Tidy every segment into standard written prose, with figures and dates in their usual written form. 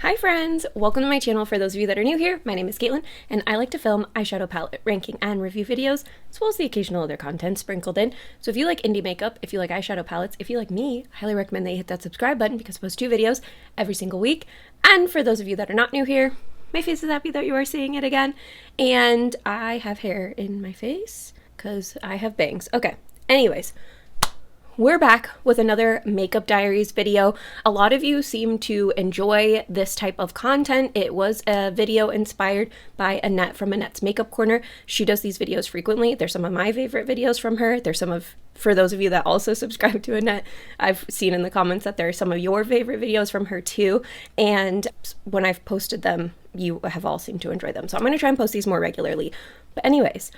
Hi friends! Welcome to my channel. For those of you that are new here, my name is Katelyn, and I like to film eyeshadow palette ranking and review videos, as well as the occasional other content sprinkled in. So if you like indie makeup, if you like eyeshadow palettes, if you like me, I highly recommend that you hit that subscribe button because I post 2 videos every single week. And for those of you that are not new here, my face is happy that you are seeing it again. And I have hair in my face because I have bangs. Okay, anyways. We're back with another Makeup Diaries video. A lot of you seem to enjoy this type of content. It was a video inspired by Annette from Annette's Makeup Corner. She does these videos frequently. They're some of my favorite videos from her. They're some of, for those of you that also subscribe to Annette, I've seen in the comments that there are some of your favorite videos from her too. And when I've posted them, you have all seemed to enjoy them. So I'm going to try and post these more regularly. But anyways,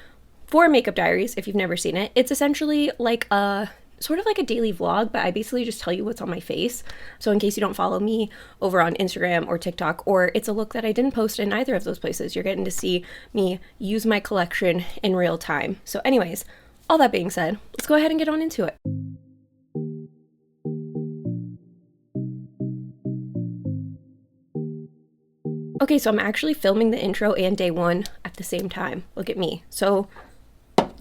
for Makeup Diaries, if you've never seen it, it's essentially like a sort of like a daily vlog, but I basically just tell you what's on my face. So in case you don't follow me over on Instagram or TikTok, or it's a look that I didn't post in either of those places, you're getting to see me use my collection in real time. So anyways, all that being said, let's go ahead and get on into it. Okay, so I'm actually filming the intro and day one at the same time. Look at me. So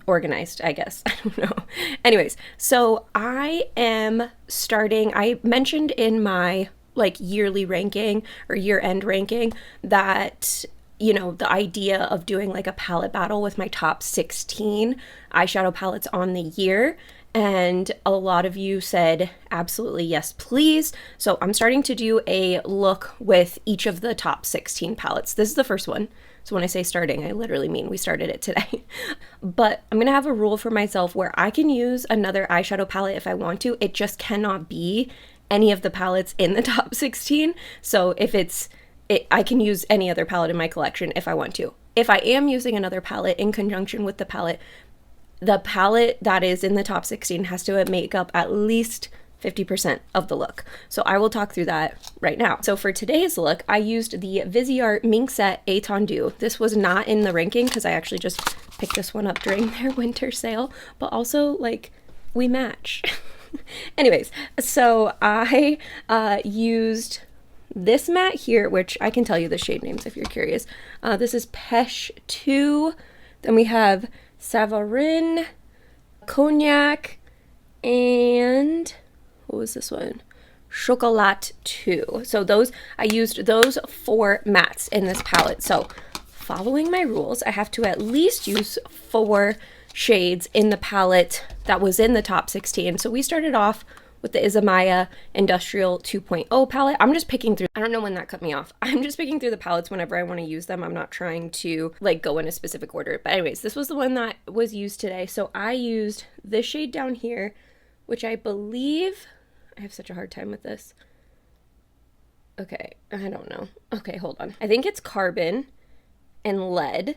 organized, I guess. I don't know. Anyways, so I am starting, I mentioned in my like yearly ranking or year-end ranking that, you know, the idea of doing like a palette battle with my top 16 eyeshadow palettes on the year. And a lot of you said, absolutely, yes, please. So I'm starting to do a look with each of the top 16 palettes. This is the first one. So when I say starting, I literally mean we started it today. But I'm going to have a rule for myself where I can use another eyeshadow palette if I want to. It just cannot be any of the palettes in the top 16. So if I can use any other palette in my collection if I want to. If I am using another palette in conjunction with the palette that is in the top 16 has to make up at least 50% of the look. So I will talk through that right now. So for today's look, I used the Viseart Mink Set Étendu. This was not in the ranking because I actually just picked this one up during their winter sale, but also like we match. Anyways, so I used this matte here, which I can tell you the shade names if you're curious. This is Posh 2. Then we have Savarin, Cognac, and what was this one? Chocolat 2. So I used those 4 mattes in this palette. So following my rules, I have to at least use 4 shades in the palette that was in the top 16. So we started off with the Isamaya Industrial 2.0 palette. I'm just picking through, I don't know when that cut me off. I'm just picking through the palettes whenever I want to use them. I'm not trying to like go in a specific order. But anyways, this was the one that was used today. So I used this shade down here, which I believe, I have such a hard time with this. Okay, I don't know. Okay, hold on. I think it's Carbon and Lead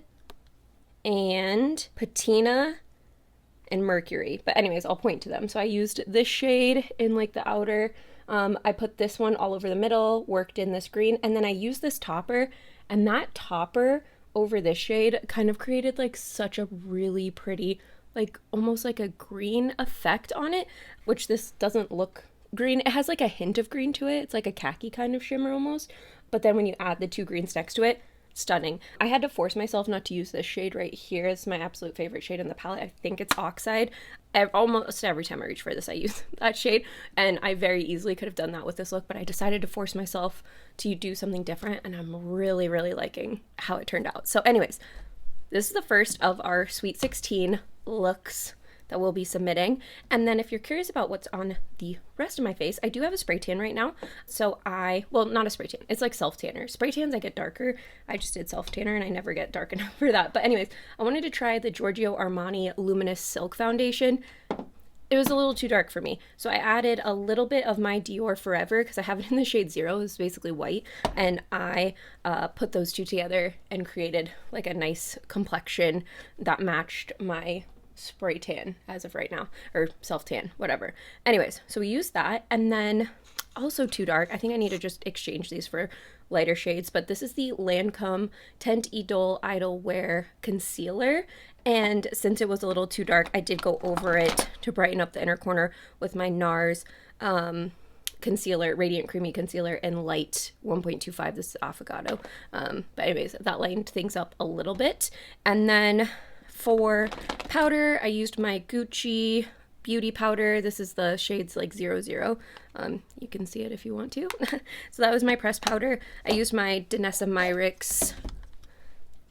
and Patina and Mercury. But anyways, I'll point to them. So I used this shade in like the outer. I put this one all over the middle, worked in this green, and then I used this topper, and that topper over this shade kind of created like such a really pretty, like almost like a green effect on it, which this doesn't look green. It has like a hint of green to it. It's like a khaki kind of shimmer almost. But then when you add the 2 greens next to it, stunning. I had to force myself not to use this shade right here. It's my absolute favorite shade in the palette. I think it's Oxide. Almost every time I reach for this, I use that shade. And I very easily could have done that with this look, but I decided to force myself to do something different. And I'm really, really liking how it turned out. So anyways, this is the first of our Sweet 16 looks that we'll be submitting. And then if you're curious about what's on the rest of my face, I do have a spray tan right now. So well, not a spray tan, it's like self tanner. Spray tans I get darker. I just did self tanner and I never get dark enough for that. But anyways, I wanted to try the Giorgio Armani Luminous Silk Foundation. It was a little too dark for me. So I added a little bit of my Dior Forever because I have it in the shade 0. It's basically white. And I put those 2 together and created like a nice complexion that matched my spray tan as of right now, or self tan, whatever. Anyways, so we used that, and then also too dark. I think I need to just exchange these for lighter shades, but this is the Lancome Teint Idole Idol Wear Concealer, and since it was a little too dark, I did go over it to brighten up the inner corner with my NARS concealer, Radiant Creamy Concealer in light 1.25. This is Affogato. But anyways, that lightened things up a little bit. And then for powder, I used my Gucci beauty powder. This is the shades like 00. You can see it if you want to. So that was my pressed powder. I used my Danessa Myricks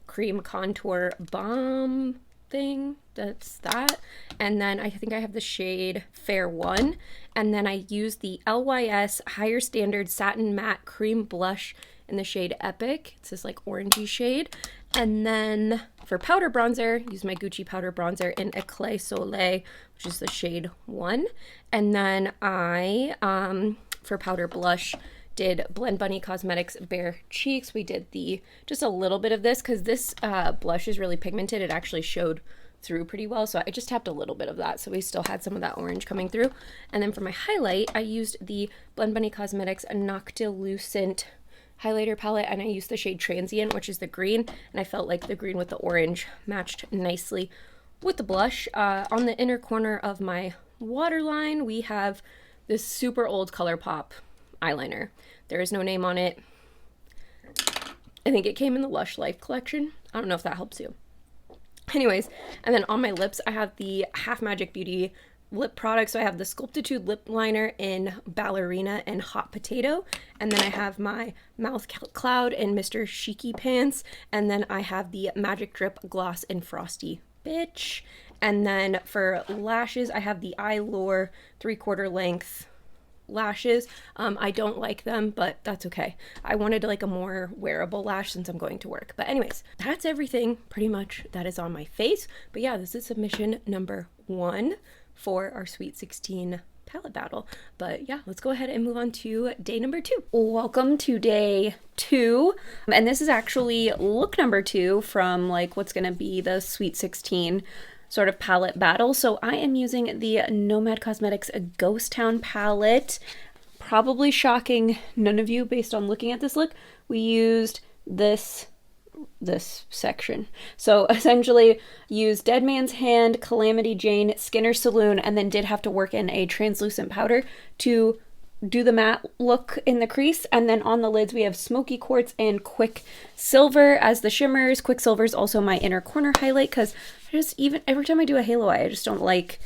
cream contour balm thing. That's that. And then I think I have the shade Fair 1. And then I used the LYS Higher Standard Satin Matte Cream Blush in the shade Epic. It's this like orangey shade. And then for powder bronzer, use my Gucci powder bronzer in Eclat Soleil, which is the shade 1. And then I, for powder blush, did Blend Bunny Cosmetics Bare Cheeks. We did just a little bit of this because this blush is really pigmented. It actually showed through pretty well, so I just tapped a little bit of that, so we still had some of that orange coming through. And then for my highlight, I used the Blend Bunny Cosmetics Noctilucent highlighter palette, and I used the shade Transient, which is the green, and I felt like the green with the orange matched nicely with the blush. On the inner corner of my waterline, we have this super old ColourPop eyeliner. There is no name on it. I think it came in the Lush Life collection. I don't know if that helps you. Anyways, and then on my lips, I have the Half Magic Beauty lip product. So I have the Sculptitude lip liner in Ballerina and Hot Potato. And then I have my Mouth Cloud in Mr. Cheeky Pants. And then I have the Magic Drip gloss in Frosty Bitch. And then for lashes, I have the Eyelure 3/4 length lashes. I don't like them, but that's okay. I wanted like a more wearable lash since I'm going to work. But anyways, that's everything pretty much that is on my face. But yeah, this is submission number 1 for our Sweet 16 palette battle. But yeah, let's go ahead and move on to day number 2. Welcome to day 2. And this is actually look number 2 from like what's gonna be the Sweet 16 sort of palette battle. So I am using the Nomad Cosmetics Ghost Town palette. Probably shocking none of you based on looking at this look. We used this section. So essentially used Dead Man's Hand, Calamity Jane, Skinner Saloon, and then did have to work in a translucent powder to do the matte look in the crease. And then on the lids we have Smoky Quartz and Quicksilver as the shimmers. Quicksilver is also my inner corner highlight because even every time I do a halo eye, I just don't like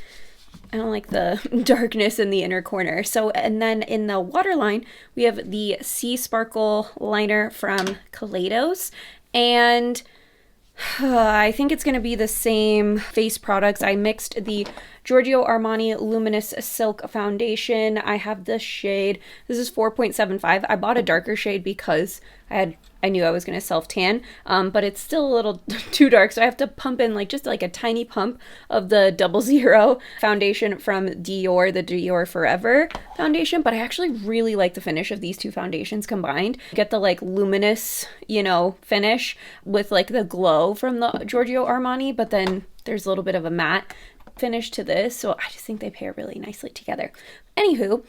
the darkness in the inner corner. So, and then in the waterline we have the Sea Sparkle liner from Kaleidos, and I think it's going to be the same face products. I mixed the Giorgio Armani Luminous Silk Foundation. I have this shade. This is 4.75. I bought a darker shade because I knew I was going to self-tan, but it's still a little too dark, so I have to pump in like just like a tiny pump of the 00 foundation from Dior, the Dior Forever foundation. But I actually really like the finish of these two foundations combined. You get the like luminous, you know, finish with like the glow from the Giorgio Armani, but then there's a little bit of a matte finish to this, so I just think they pair really nicely together. Anywho,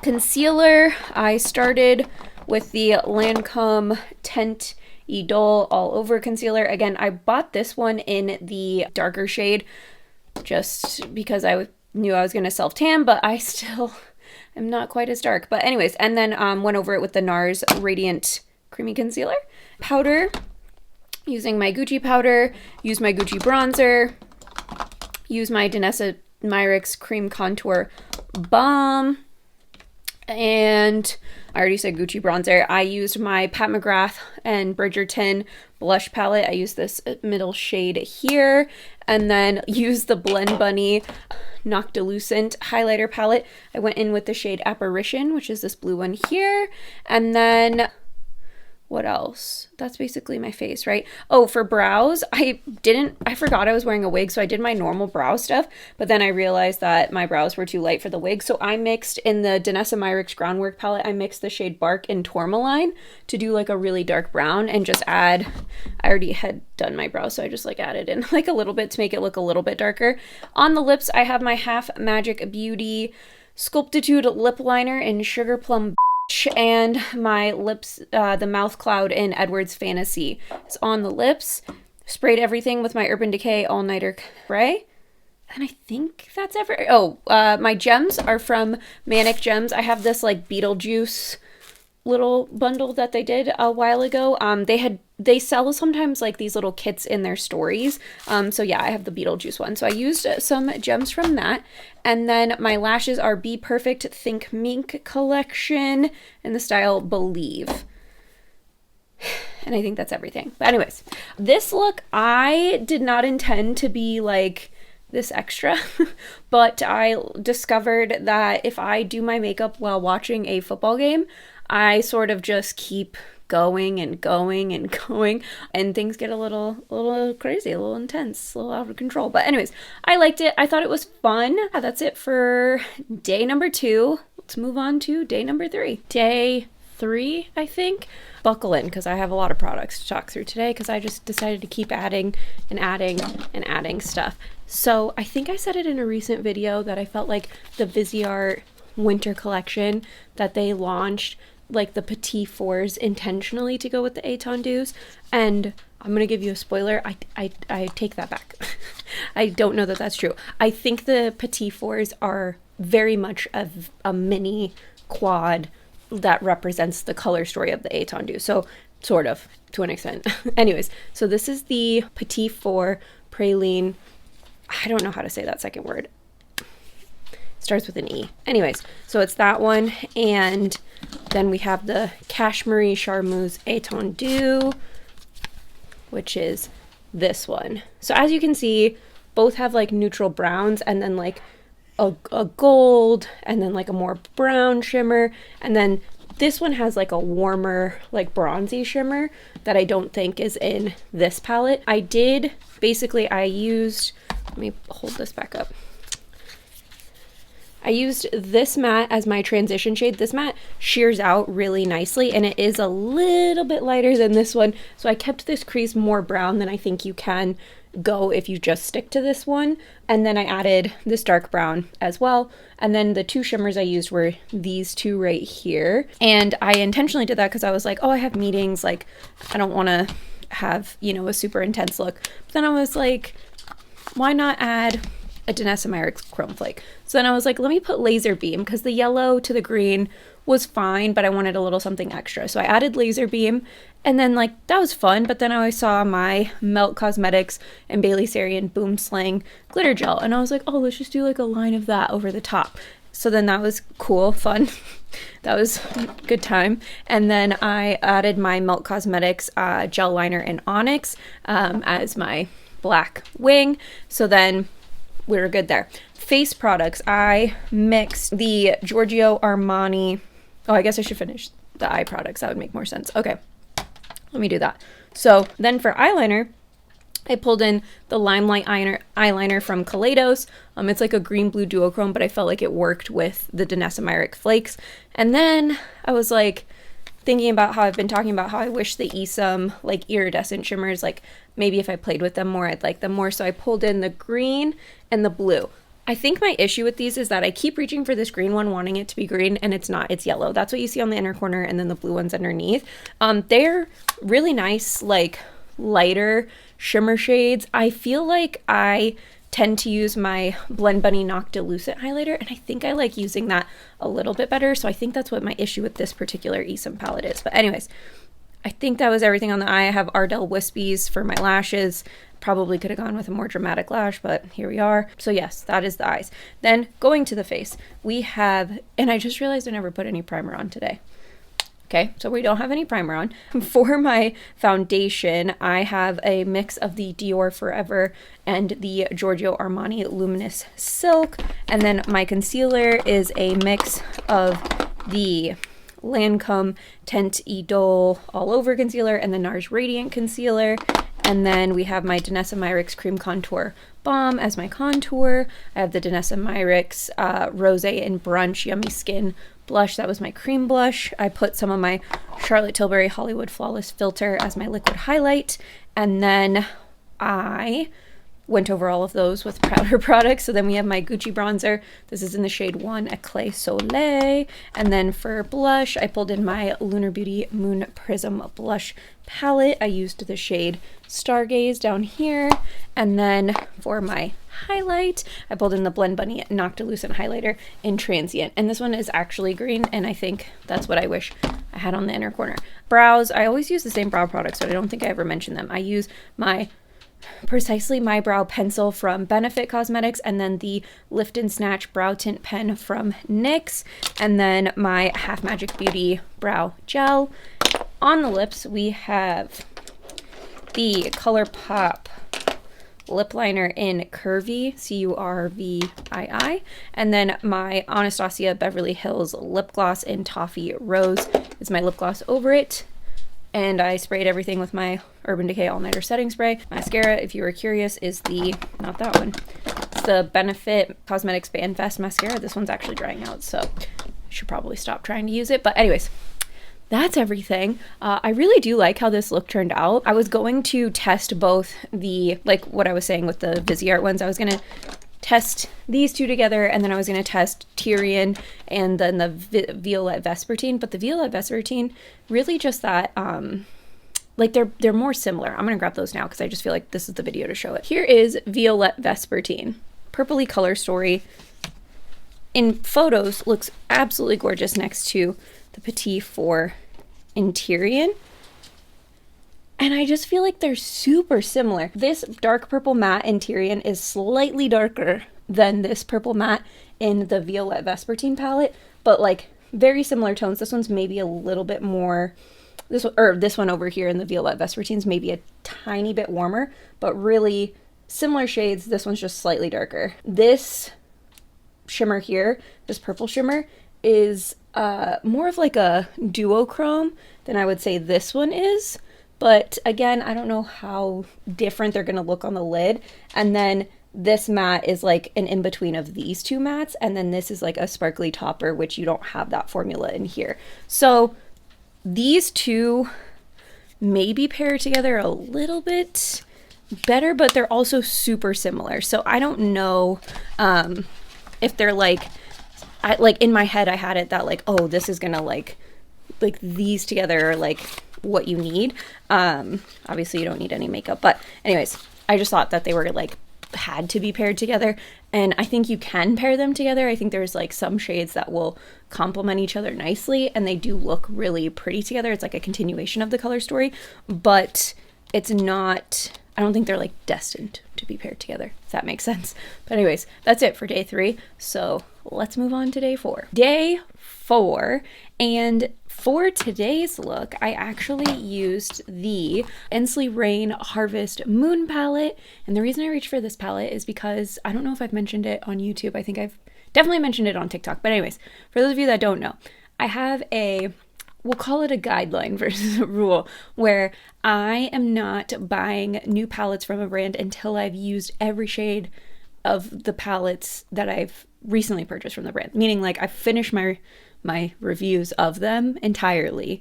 concealer, I started with the Lancome Teint Idole All Over Concealer. Again, I bought this one in the darker shade just because I knew I was going to self-tan, but I still am not quite as dark. But anyways, and then went over it with the NARS Radiant Creamy Concealer. Powder, using my Gucci powder, use my Gucci bronzer, use my Danessa Myricks Cream Contour Balm, and I already said Gucci bronzer. I used my Pat McGrath and Bridgerton blush palette. I used this middle shade here, and then used the Blend Bunny Noctilucent highlighter palette. I went in with the shade Apparition, which is this blue one here, and then what else? That's basically my face, right? Oh, for brows, I forgot I was wearing a wig, so I did my normal brow stuff, but then I realized that my brows were too light for the wig, so I mixed in the Danessa Myricks Groundwork palette, I mixed the shade Bark and Tourmaline to do like a really dark brown and just add, I already had done my brows, so I just like added in like a little bit to make it look a little bit darker. On the lips, I have my Half Magic Beauty Sculptitude lip liner in Sugar Plum and my lips, the Mouth Cloud in Edward's Fantasy. It's on the lips. Sprayed everything with my Urban Decay All Nighter Spray. And I think that's every. Oh, my gems are from Manic Gems. I have this like Beetlejuice little bundle that they did a while ago. They sell sometimes like these little kits in their stories. So yeah, I have the Beetlejuice one. So I used some gems from that. And then my lashes are Be Perfect Think Mink collection in the style Believe. And I think that's everything. But anyways, this look I did not intend to be like this extra, but I discovered that if I do my makeup while watching a football game, I sort of just keep going and going and going, and things get a little crazy, a little intense, a little out of control. But anyways, I liked it. I thought it was fun. That's it for day number 2. Let's move on to day number 3. Day 3, I think. Buckle in, because I have a lot of products to talk through today, because I just decided to keep adding and adding and adding stuff. So I think I said it in a recent video that I felt like the Viseart winter collection that they launched, like the Petit Fours, intentionally to go with the étendues. And I'm gonna give you a spoiler. I take that back. I don't know that that's true. I think the Petit Fours are very much a mini quad that represents the color story of the étendue. So sort of, to an extent. Anyways, so this is the Petit Four Praline. I don't know how to say that second word. Starts with an E. Anyways, so it's that one. And then we have the Cashmere Charmeuse étendue, which is this one. So as you can see, both have like neutral browns and then like a gold and then like a more brown shimmer, and then this one has like a warmer like bronzy shimmer that I don't think is in this palette. I used, let me hold this back up. I used this matte as my transition shade. This matte shears out really nicely, and it is a little bit lighter than this one, so I kept this crease more brown than I think you can go if you just stick to this one. And then I added this dark brown as well, and then the 2 shimmers I used were these 2 right here. And I intentionally did that because I was like, oh, I have meetings, like I don't want to have, you know, a super intense look. But then I was like, why not add a Isamaya Chrome Flake? So then I was like, let me put Laser Beam, because the yellow to the green was fine, but I wanted a little something extra. So I added Laser Beam, and then like that was fun. But then I saw my Melt Cosmetics and Bailey Sarian Boom Slang glitter gel, and I was like, oh, let's just do like a line of that over the top. So then that was cool, fun. That was a good time. And then I added my Melt Cosmetics gel liner in Onyx as my black wing. So then we were good there. Face products, I mixed the Giorgio Armani. Oh, I guess I should finish the eye products. That would make more sense. Okay, let me do that. So then for eyeliner, I pulled in the Limelight eyeliner from Kaleidos. It's like a green-blue duochrome, but I felt like it worked with the Isamaya flakes. And then I was like thinking about how I've been talking about how I wish the Isam like iridescent shimmers, like maybe if I played with them more, I'd like them more. So I pulled in the green and the blue. I think my issue with these is that I keep reaching for this green one, wanting it to be green, and it's not, it's yellow. That's what you see on the inner corner, and then the blue ones underneath. They're really nice, like lighter shimmer shades. I feel like I tend to use my Blend Bunny Noctilucent highlighter, and I think I like using that a little bit better. So I think that's what my issue with this particular Isam palette is. But anyways, I think that was everything on the eye. I have Ardell Wispies for my lashes. Probably could have gone with a more dramatic lash, but here we are. So yes, that is the eyes. Then going to the face, we have, and I just realized I never put any primer on today. Okay, so we don't have any primer on. For my foundation, I have a mix of the Dior Forever and the Giorgio Armani Luminous Silk. And then my concealer is a mix of the Lancome Teint Idole All Over Concealer and the NARS Radiant Concealer. And then we have my Isamaya Cream Contour Balm as my contour. I have the Isamaya Rosé and Brunch Yummy Skin blush. That was my cream blush. I put some of my Charlotte Tilbury Hollywood Flawless Filter as my liquid highlight. And then I went over all of those with powder products. So then we have my Gucci bronzer. This is in the shade 1, Eclat Soleil. And then for blush, I pulled in my Lunar Beauty Moon Prism blush palette. I used the shade Stargaze down here. And then for my highlight, I pulled in the Blend Bunny Noctilucent highlighter in Transient. And this one is actually green, and I think that's what I wish I had on the inner corner. Brows, I always use the same brow products, so I don't think I ever mentioned them. I use my Precisely My Brow pencil from Benefit Cosmetics, and then the Lift and Snatch brow tint pen from NYX, and then my Half Magic Beauty brow gel. On the lips, we have the ColourPop lip liner in Curvy, Curvii, and then my Anastasia Beverly Hills lip gloss in Toffee Rose is my lip gloss over it. And I sprayed everything with my Urban Decay All Nighter Setting Spray. Mascara, if you were curious, is the, not that one, it's the Benefit Cosmetics Band Fast Mascara. This one's actually drying out, so I should probably stop trying to use it. But anyways, that's everything. I really do like how this look turned out. I was going to test both the, like what I was saying with the Viseart ones, I was going to test these two together, and then I was going to test Tyrian and then the Violette Vespertine, but the Violette Vespertine really just that like they're more similar. I'm going to grab those now because I just feel like this is the video to show it. Here is Violette Vespertine, purpley color story. In photos looks absolutely gorgeous next to the Petit Four in Tyrian. And I just feel like they're super similar. This dark purple matte in Tyrian is slightly darker than this purple matte in the Violette Vespertine palette, but like very similar tones. This one's maybe a little bit more, this one over here in the Violette Vespertine's maybe a tiny bit warmer, but really similar shades. This one's just slightly darker. This shimmer here, this purple shimmer, is more of like a duochrome than I would say this one is. But again, I don't know how different they're going to look on the lid. And then this matte is like an in-between of these two mattes. And then this is like a sparkly topper, which you don't have that formula in here. So these two maybe pair together a little bit better, but they're also super similar. So I don't know if they're like in my head, I had it that like, oh, this is going to like these together are like what you need. Obviously you don't need any makeup, but anyways, I just thought that they were like had to be paired together, and I think you can pair them together. I think there's like some shades that will complement each other nicely, and they do look really pretty together. It's like a continuation of the color story, but it's not, I don't think they're like destined to be paired together, if that makes sense. But anyways, that's it for day 3. So let's move on to day 4. Day 4, and for today's look, I actually used the Ensley Rain Harvest Moon palette. And the reason I reached for this palette is because I don't know if I've mentioned it on YouTube. I think I've definitely mentioned it on TikTok. But anyways, for those of you that don't know, I have a, we'll call it a guideline versus a rule, where I am not buying new palettes from a brand until I've used every shade of the palettes that I've recently purchased from the brand. Meaning like I've finished my reviews of them entirely.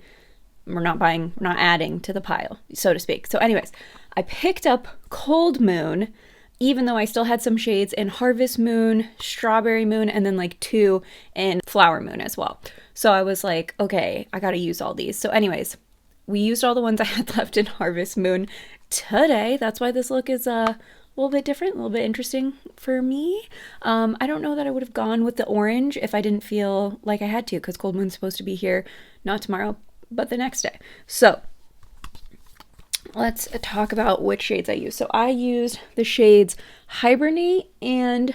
We're not adding to the pile, so to speak. So anyways, I picked up Cold Moon, even though I still had some shades in Harvest Moon, Strawberry Moon, and then like 2 in Flower Moon as well. So I was like, okay, I gotta use all these. So anyways, we used all the ones I had left in Harvest Moon today. That's why this look is a little bit different, a little bit interesting for me. I don't know that I would have gone with the orange if I didn't feel like I had to, because Cold Moon's supposed to be here not tomorrow, but the next day. So let's talk about which shades I used. So I used the shades Hibernate and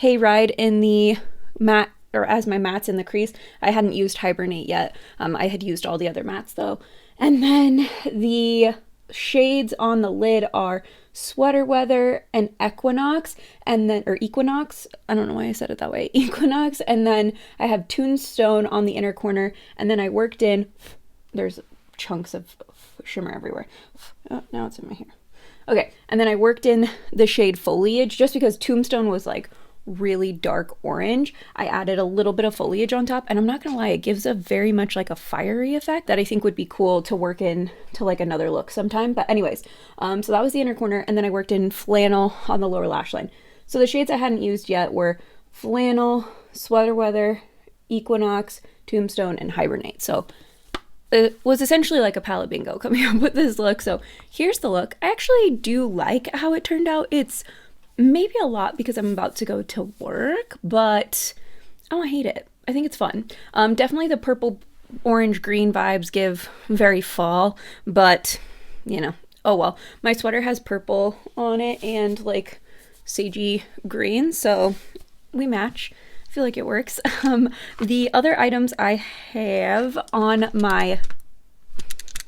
Hayride in the matte, or as my mattes in the crease. I hadn't used Hibernate yet. I had used all the other mattes though. And then the shades on the lid are Sweater Weather and Equinox, and then, or Equinox, I don't know why I said it that way, Equinox, and then I have Tombstone on the inner corner, and then I worked in, there's chunks of shimmer everywhere. Oh, now it's in my hair. Okay, and then I worked in the shade Foliage, just because Tombstone was like really dark orange. I added a little bit of foliage on top, and I'm not gonna lie, it gives a very much like a fiery effect that I think would be cool to work in to like another look sometime. But anyways, so that was the inner corner, and then I worked in flannel on the lower lash line. So the shades I hadn't used yet were Flannel, Sweater Weather, Equinox, Tombstone, and Hibernate. So it was essentially like a palette bingo coming up with this look. So here's the look. I actually do like how it turned out. It's maybe a lot because I'm about to go to work, but I don't hate it. I think it's fun. Definitely the purple, orange, green vibes give very fall, but you know, oh well. My sweater has purple on it and like sagey green, so we match. I feel like it works. The other items I have on my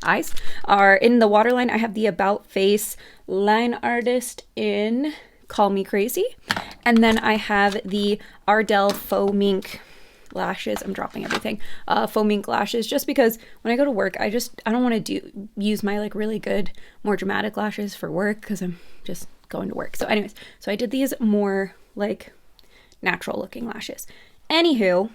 eyes are in the waterline. I have the About Face Line Artist in Call Me Crazy. And then I have the Ardell Faux Mink lashes. I'm dropping everything. Faux mink lashes, just because when I go to work, I don't want to use my like really good, more dramatic lashes for work because I'm just going to work. So anyways, so I did these more like natural looking lashes. Anywho,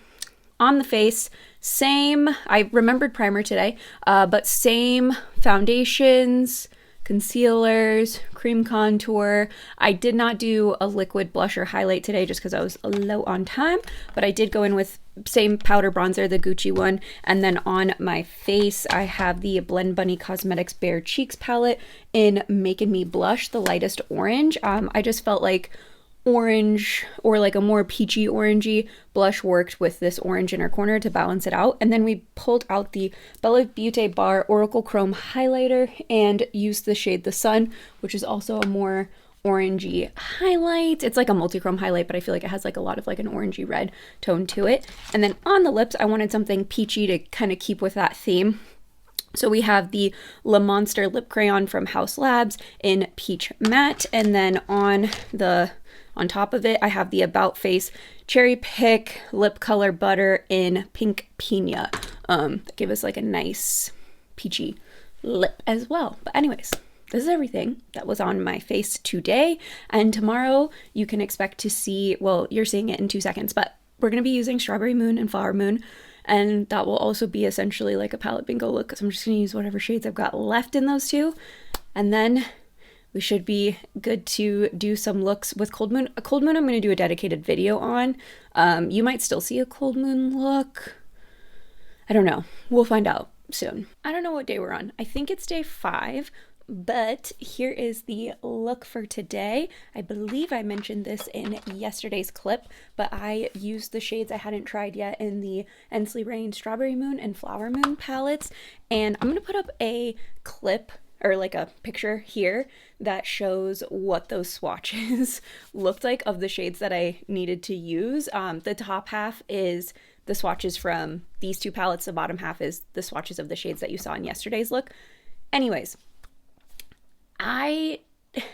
on the face, same, I remembered primer today, but same foundations, concealers, cream contour. I did not do a liquid blush or highlight today just because I was low on time, but I did go in with same powder bronzer, the Gucci one. And then on my face, I have the Blend Bunny Cosmetics Bare Cheeks palette in Making Me Blush, the lightest orange. I just felt like orange or like a more peachy orangey blush worked with this orange inner corner to balance it out. And then we pulled out the BellaBeauteBar Oracle Chrome highlighter and used the shade The Sun, which is also a more orangey highlight. It's like a multi-chrome highlight, but I feel like it has like a lot of like an orangey red tone to it. And then on the lips, I wanted something peachy to kind of keep with that theme. So we have the Le Monster Lip Crayon from House Labs in Peach Matte. And then on top of it, I have the About Face Cherry Pick Lip Color Butter in Pink Pina. That gave us like a nice peachy lip as well. But anyways, this is everything that was on my face today. And tomorrow you can expect to see, well, you're seeing it in 2 seconds, but we're going to be using Strawberry Moon and Flower Moon. And that will also be essentially like a palette bingo look, because I'm just going to use whatever shades I've got left in those two. And then we should be good to do some looks with Cold Moon. A Cold Moon I'm going to do a dedicated video on. You might still see a Cold Moon look. I don't know. We'll find out soon. I don't know what day we're on. I think it's day 5. But here is the look for today. I believe I mentioned this in yesterday's clip, but I used the shades I hadn't tried yet in the Ensley Rain Strawberry Moon and Flower Moon palettes. And I'm going to put up a clip or like a picture here that shows what those swatches looked like of the shades that I needed to use. The top half is the swatches from these two palettes. The bottom half is the swatches of the shades that you saw in yesterday's look. Anyways, I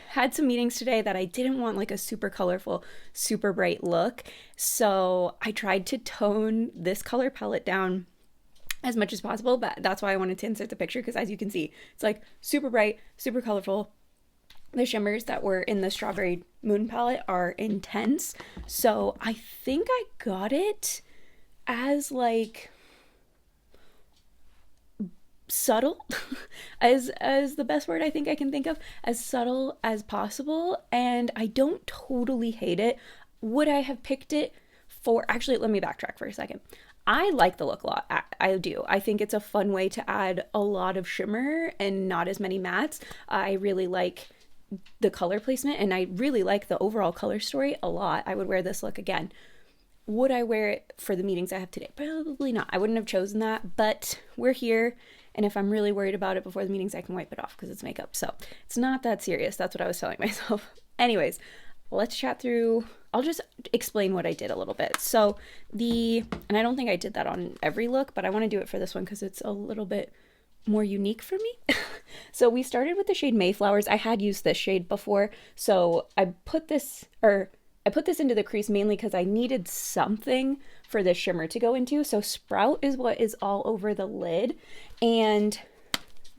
had some meetings today that I didn't want like a super colorful, super bright look. So I tried to tone this color palette down as much as possible, but that's why I wanted to insert the picture, because as you can see, it's like super bright, super colorful. The shimmers that were in the Strawberry Moon palette are intense. So I think I got it as like subtle as the best word I think I can think of, as subtle as possible, and I don't totally hate it. Would I have picked it for, actually let me backtrack for a second. I like the look a lot. I do. I think it's a fun way to add a lot of shimmer and not as many mattes. I really like the color placement, and I really like the overall color story a lot. I would wear this look again. Would I wear it for the meetings I have today? Probably not. I wouldn't have chosen that, but we're here. And if I'm really worried about it before the meetings, I can wipe it off because it's makeup. So it's not that serious. That's what I was telling myself. Anyways, let's chat through. I'll just explain what I did a little bit. So and I don't think I did that on every look, but I want to do it for this one because it's a little bit more unique for me. So we started with the shade Mayflowers. I had used this shade before. So I put this into the crease mainly because I needed something for the shimmer to go into. So Sprout is what is all over the lid. And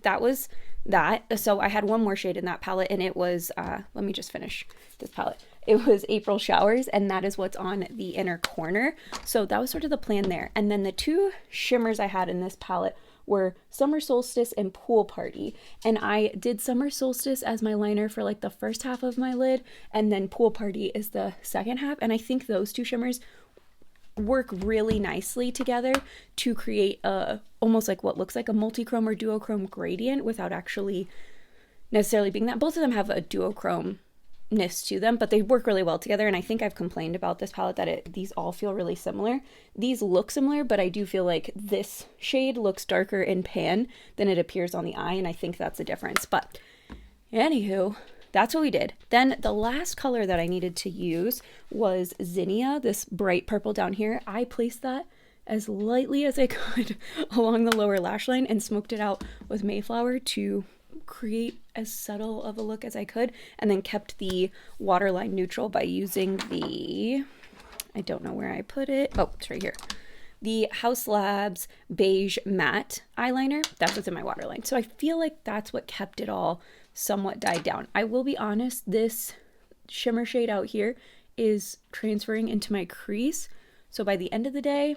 that was that. So I had one more shade in that palette, and it was, let me just finish this palette. it was April Showers, and that is what's on the inner corner. So that was sort of the plan there. And then the two shimmers I had in this palette were Summer Solstice and Pool Party. And I did Summer Solstice as my liner for like the first half of my lid, and then Pool Party is the second half. And I think those two shimmers work really nicely together to create a almost like what looks like a multi-chrome or duochrome gradient without actually necessarily being that. Both of them have a duochrome-ness to them, but they work really well together. And I think I've complained about this palette that these all feel really similar. These look similar, but I do feel like this shade looks darker in pan than it appears on the eye, and I think that's the difference. But anywho, that's what we did. Then the last color that I needed to use was Zinnia, this bright purple down here. I placed that as lightly as I could along the lower lash line and smoked it out with Mayflower to create as subtle of a look as I could, and then kept the waterline neutral by using the, I don't know where I put it. Oh, it's right here. The Haus Labs Beige Matte Eyeliner. That's what's in my waterline. So I feel like that's what kept it all somewhat died down. I will be honest, this shimmer shade out here is transferring into my crease. So by the end of the day,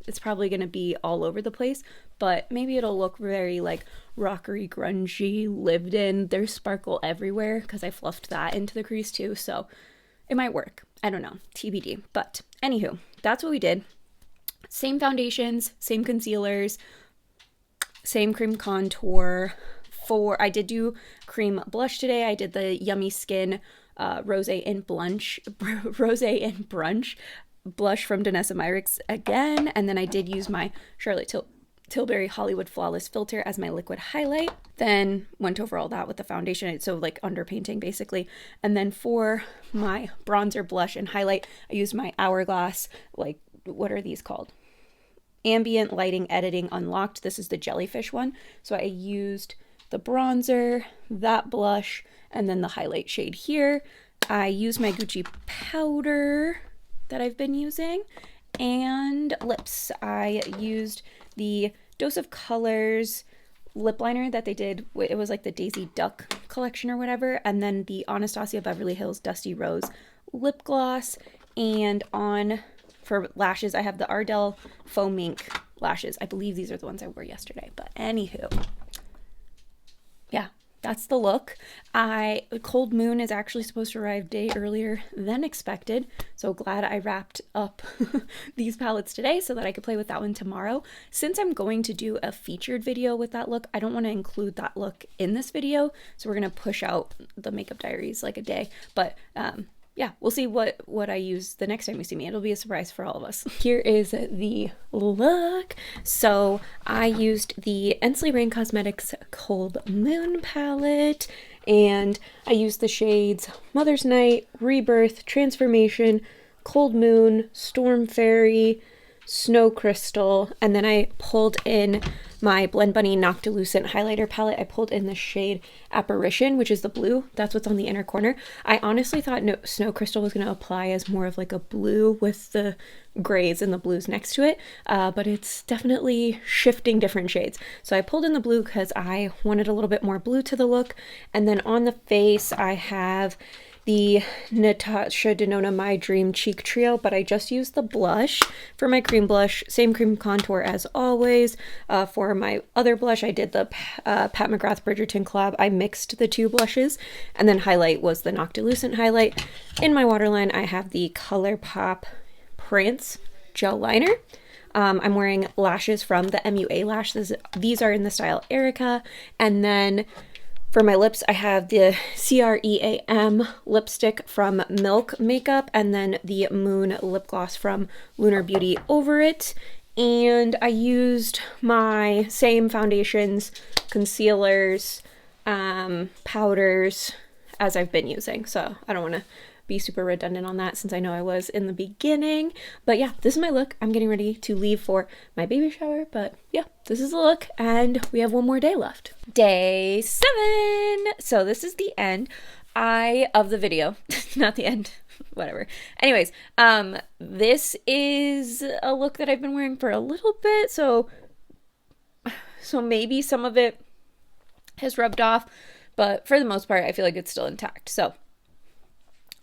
it's probably going to be all over the place, but maybe it'll look very like rockery, grungy, lived in. There's sparkle everywhere because I fluffed that into the crease too. So it might work. I don't know, TBD. But anywho, that's what we did. Same foundations, same concealers, same cream contour. I did do cream blush today. I did the Yummy Skin Rose and Brunch blush from Danessa Myricks again. And then I did use my Charlotte Tilbury Hollywood Flawless filter as my liquid highlight. Then went over all that with the foundation. So like underpainting basically. And then for my bronzer, blush, and highlight, I used my Hourglass, like, what are these called? Ambient Lighting Editing Unlocked. This is the jellyfish one. So I used the bronzer, that blush, and then the highlight shade here. I used my Gucci powder that I've been using, and lips. I used the Dose of Colors lip liner that they did. It was like the Daisy Duck collection or whatever, and then the Anastasia Beverly Hills Dusty Rose lip gloss. And for lashes, I have the Ardell Faux Mink lashes. I believe these are the ones I wore yesterday, but anywho. Yeah, that's the look. Cold Moon is actually supposed to arrive a day earlier than expected. So glad I wrapped up these palettes today so that I could play with that one tomorrow. Since I'm going to do a featured video with that look, I don't want to include that look in this video. So we're going to push out the Makeup Diaries like a day. But yeah, we'll see what I use the next time you see me. It'll be a surprise for all of us. Here is the look. So I used the Ensley Rain Cosmetics Cold Moon palette, and I used the shades Mother's Night, Rebirth, Transformation, Cold Moon, Storm Fairy, Snow Crystal, and then I pulled in my Blend Bunny Noctilucent highlighter palette. I pulled in the shade Apparition, which is the blue. That's what's on the inner corner. I honestly thought Snow Crystal was going to apply as more of like a blue with the grays and the blues next to it, but it's definitely shifting different shades. So I pulled in the blue because I wanted a little bit more blue to the look. And then on the face, I have the Natasha Denona My Dream Cheek Trio, but I just used the blush for my cream blush. Same cream contour as always. For my other blush, I did the Pat McGrath Bridgerton collab. I mixed the two blushes, and then highlight was the Noctilucent highlight. In my waterline, I have the ColourPop Prance Gel Liner. I'm wearing lashes from the MUA lashes. These are in the style Erica. And then for my lips, I have the CREAM lipstick from Milk Makeup, and then the Moon lip gloss from Lunar Beauty Over It. And I used my same foundations, concealers, powders as I've been using. So I don't want to be super redundant on that since I know I was in the beginning. But yeah, this is my look. I'm getting ready to leave for my baby shower, but yeah, this is the look, and we have one more day left. Day 7. So this is the end of the video. Not the end. Whatever. Anyways, this is a look that I've been wearing for a little bit, so maybe some of it has rubbed off, but for the most part, I feel like it's still intact. So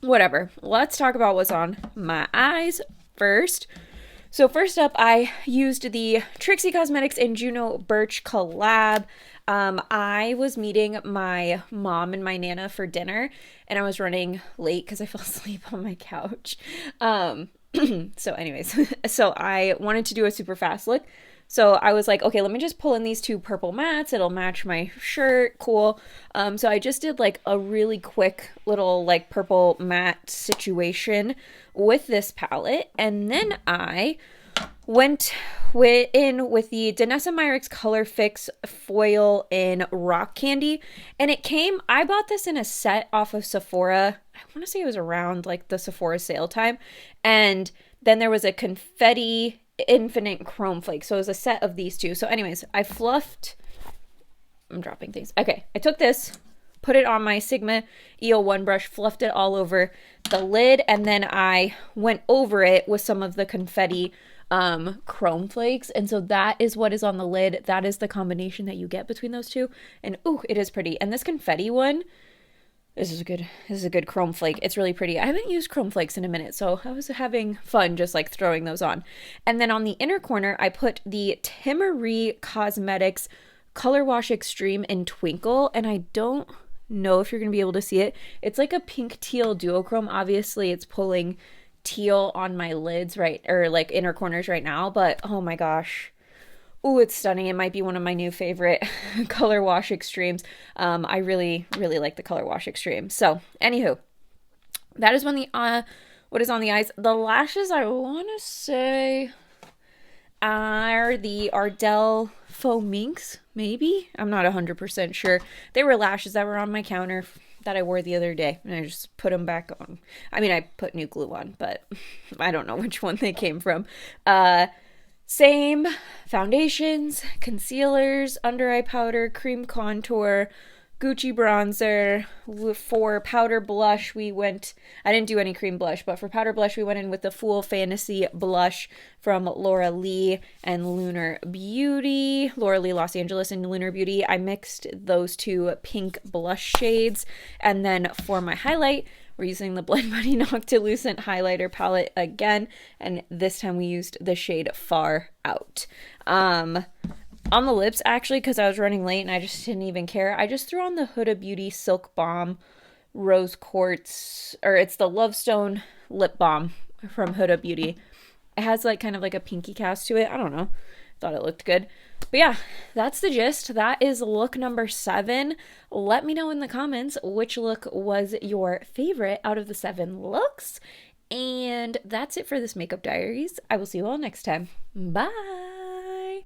whatever. Let's talk about what's on my eyes first. So first up, I used the Trixie Cosmetics and Juno Birch collab. I was meeting my mom and my Nana for dinner, and I was running late because I fell asleep on my couch. So anyways, so I wanted to do a super fast look. So I was like, okay, let me just pull in these two purple mattes. It'll match my shirt. Cool. So I just did like a really quick little like purple matte situation with this palette. And then I went in with the Danessa Myricks Color Fix foil in Rock Candy. And it came, I bought this in a set off of Sephora. I want to say it was around like the Sephora sale time. And then there was a confetti infinite chrome flake, so it was a set of these two. So anyways, I'm dropping things. Okay, I took this, put it on my Sigma EO1 brush, fluffed it all over the lid, and then I went over it with some of the confetti chrome flakes. And so that is what is on the lid. That is the combination that you get between those two. And ooh, it is pretty. And this confetti one, this is a good chrome flake. It's really pretty. I haven't used chrome flakes in a minute, so I was having fun just like throwing those on. And then on the inner corner, I put the Timmerie Cosmetics Color Wash Extreme in Twinkle, and I don't know if you're going to be able to see it. It's like a pink teal duochrome. Obviously, it's pulling teal on my lids, right, or like inner corners right now, but oh my gosh. Ooh, it's stunning. It might be one of my new favorite Color Wash Extremes. I really, really like the Color Wash Extreme. So, anywho, that is what is on the eyes. The lashes, I want to say, are the Ardell Faux Minx, maybe? I'm not 100% sure. They were lashes that were on my counter that I wore the other day, and I just put them back on. I mean, I put new glue on, but I don't know which one they came from. Same foundations, concealers, under eye powder, cream contour, Gucci bronzer. For powder blush, I didn't do any cream blush, but for powder blush, we went in with the Fool Fantasy blush from Laura Lee and Lunar Beauty. Laura Lee Los Angeles and Lunar Beauty. I mixed those two pink blush shades. And then for my highlight, we're using the Blend Buddy Noctilucent highlighter palette again, and this time we used the shade Far Out. On the lips, actually, because I was running late and I just didn't even care, I just threw on the Huda Beauty Silk Balm Rose Quartz, or it's the Lovestone Lip Balm from Huda Beauty. It has like kind of like a pinky cast to it. I don't know. Thought it looked good. But yeah, that's the gist. That is look number 7. Let me know in the comments which look was your favorite out of the 7 looks. And that's it for this makeup diaries. I will see you all next time. Bye.